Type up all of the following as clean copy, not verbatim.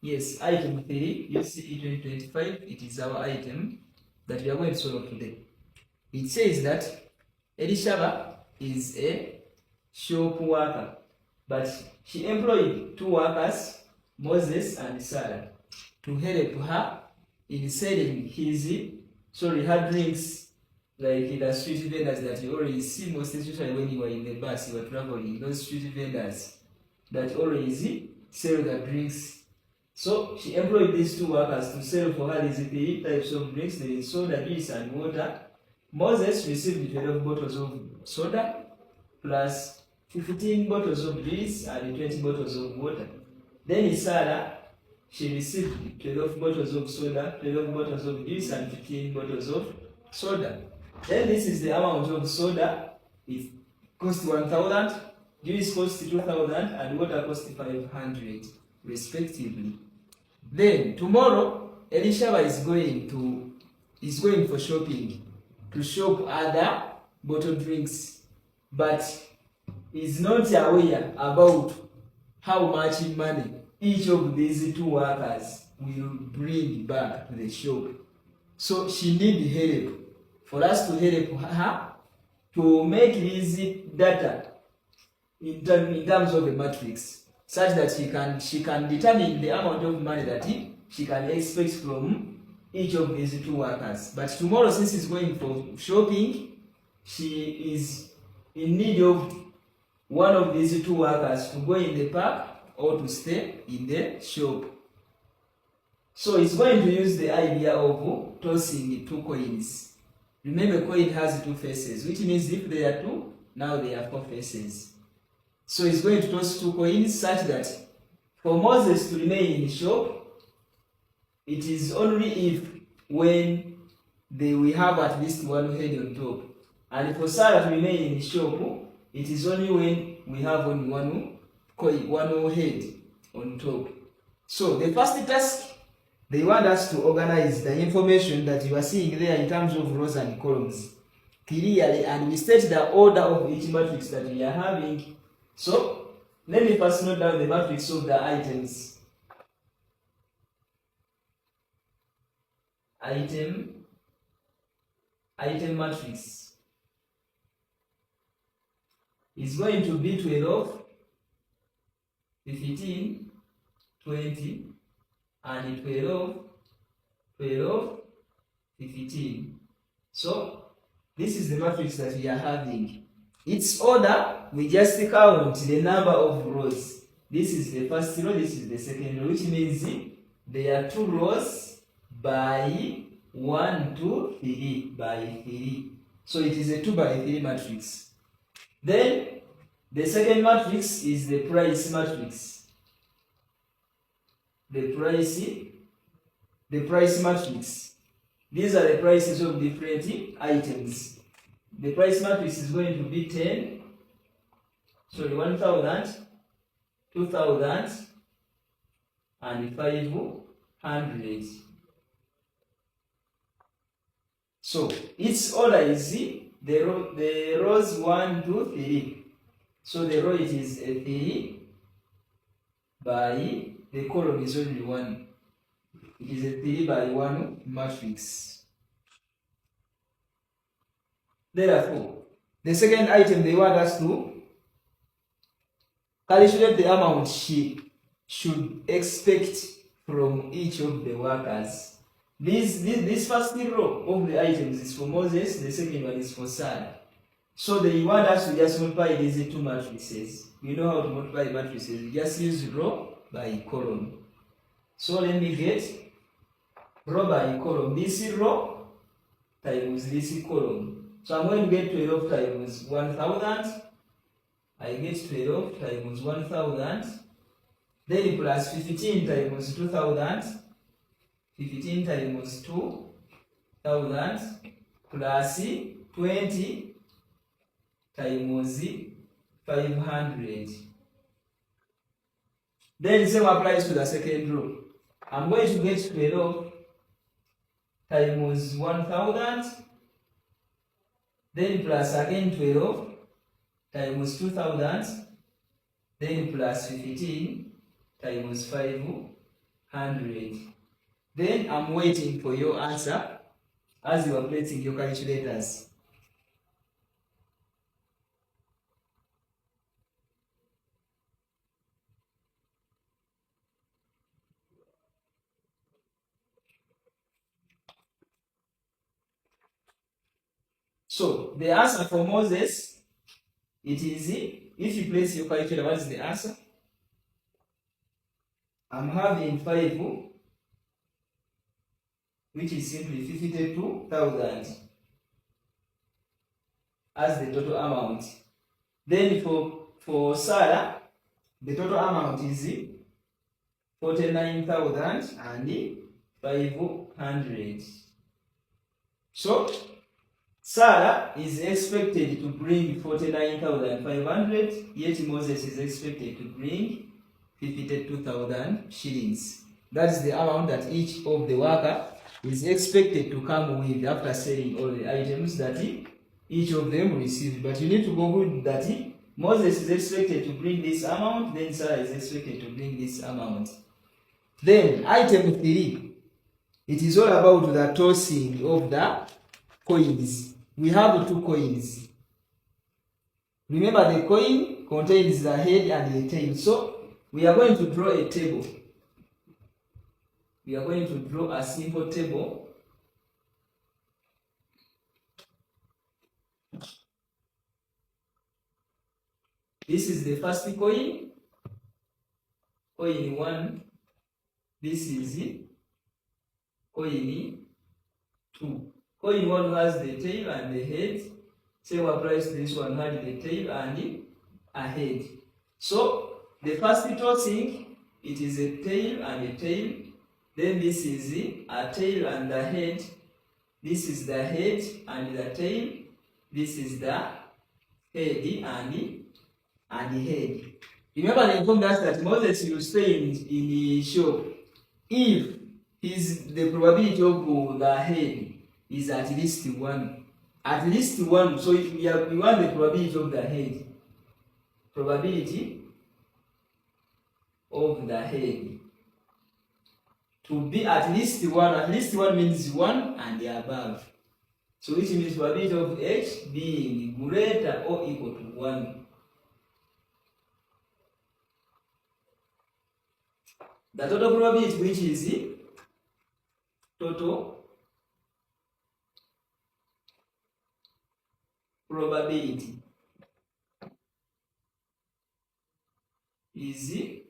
Yes, item 3, UCE 2025, it is our item that we are going to solve today. It says that Elishaba is a shop worker, but she employed 2 workers, Moses and Sarah, to help her in selling her drinks, like the street vendors that you always see, most especially when you are in the bus, you are traveling, those street vendors that always sell the drinks. So she employed these 2 workers to sell for her these 3 types of drinks. There is soda, juice, and water. Moses received 12 bottles of soda plus 15 bottles of juice and 20 bottles of water. Then Sarah, she received 12 bottles of soda, 12 bottles of juice, and 15 bottles of soda. Then this is the amount of soda. It cost 1,000, juice cost 2,000, and water cost 500. Respectively. Then tomorrow Elishaba is going for shopping to shop other bottled drinks, but is not aware about how much money each of these 2 workers will bring back to the shop. So she needs help for us to help her to make this data in terms of a matrix, such that she can determine the amount of money that she can expect from each of these 2 workers. But tomorrow, since she's going for shopping, she is in need of one of these 2 workers to go in the park or to stay in the shop. So it's going to use the idea of tossing 2 coins. Remember, coin has 2 faces, which means if there are 2, now there are 4 faces. So he's going to toss 2 coins such that for Moses to remain in the shop, it is only if when we have at least 1 head on top. And for Sarah to remain in the shop, it is only when we have only 1 coin, 1 head on top. So the first task, they want us to organize the information that you are seeing there in terms of rows and columns clearly, and we state the order of each matrix that we are having. So, let me first note down the matrix of the items. Item matrix is going to be 12, 15, 20, and 12, 15. So, this is the matrix that we are having. Its order, we just count the number of rows. This is the first row, this is the second row, which means there are 2 rows by 1, 2, 3, by 3. So it is a 2 by 3 matrix. Then the second matrix is the price matrix. The price matrix. These are the prices of different items. The price matrix is going to be 1,000, 2,000, and 500. So its order is the rows 1, 2, 3. So the row it is a 3 by the column is only 1. It is a 3 by 1 matrix. Therefore, the second item they want us to calculate the amount she should expect from each of the workers. This first row of the items is for Moses, the second one is for Sarah. So they want us to just multiply these 2 matrices. We know how to multiply matrices. We just use row by column. So let me get row by column. This row times this column. So I'm going to get 12 times 1,000. I get 12 times 1,000. Then plus 15 times 2,000. 15 times 2,000 plus 20 times 500. Then the same applies to the second row. I'm going to get 12 times 1,000. Then plus again 12 times 2,000. Then plus 15 times 500. 100. Then I'm waiting for your answer as you are placing your calculators. So the answer for Moses, it is, if you place your calculator, what is the answer? I'm having 5, which is simply 52,000 as the total amount. Then for Sarah, the total amount is 49,500. So Sarah is expected to bring 49,500, yet Moses is expected to bring 52,000 shillings. That is the amount that each of the worker is expected to come with after selling all the items that each of them received. But you need to conclude that Moses is expected to bring this amount, then Sarah is expected to bring this amount. Then item 3, it is all about the tossing of the coins. We have 2 coins. Remember, the coin contains the head and the tail. So we are going to draw a table. We are going to draw a simple table. This is the first coin, coin 1. This is coin 2. Coin 1 has the tail and the head. Same applies to this one, had the tail and a head. So the first tossing, it is a tail and a tail. Then this is a tail and the head. This is the head and the tail. This is the head and the head. Remember, they informed us that Moses will stay in the shop if the probability of the head is at least 1. At least 1. So if we want the probability of the head. Probability of the head to be at least 1. At least 1 means 1 and above. So which means probability of H being greater or equal to 1. The total probability, which is total probability, is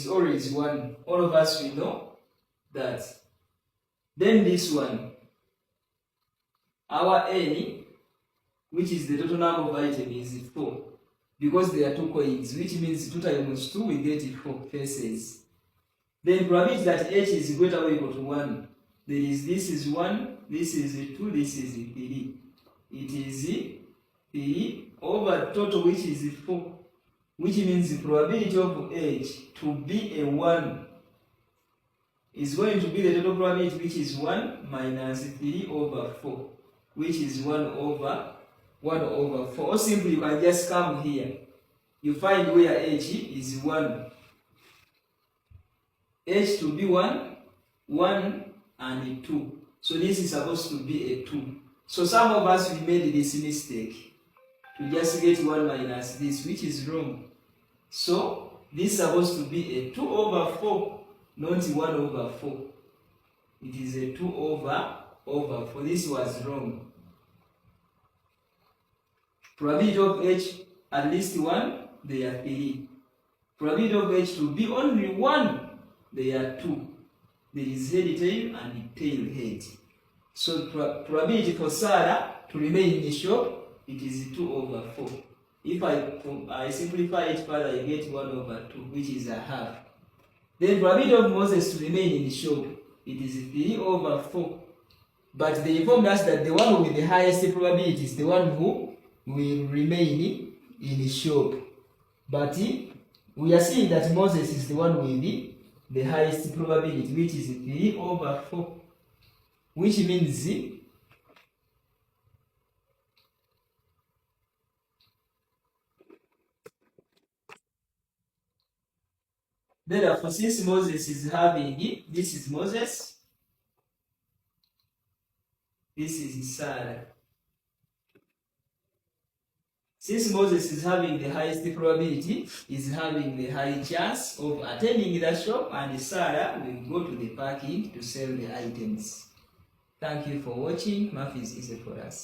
always 1. All of us will know that. Then this one, our N, which is the total number of items, is 4. Because there are 2 coins, which means 2 times 2, we get 4 faces. Then probability that H is greater or equal to 1. This is 1, this is 2, this is 3. It is 3 over total, which is 4. Which means the probability of H to be a 1 is going to be the total probability, which is 1 minus 3 over 4, which is 1 over 4. Or simply, you can just come here. You find where H is 1. H to be 1, 1 and 2. So this is supposed to be a 2. So some of us, we made this mistake to just get 1 minus this, which is wrong. So this is supposed to be a 2 over 4, not 1 over 4. It is a 2 over 4. This was wrong. Probability of H at least 1, they are 3. Probability of H to be only 1, they are 2. There is head, tail, and tail, head. So probability for Sarah to remain in the shop, it is 2 over 4. If I simplify it further, I get 1 over 2, which is a half. Then probability of Moses to remain in the shop, it is 3 over 4. But they informed us that the one with the highest probability is the one who will remain in the shop. But we are seeing that Moses is the one with the highest probability, which is 3 over 4. Which means Therefore, since Moses is having, this is Moses, this is Sarah. Since Moses is having the highest probability, is having the high chance of attending the shop, and Sarah will go to the parking to sell the items. Thank you for watching. Math is easy for us.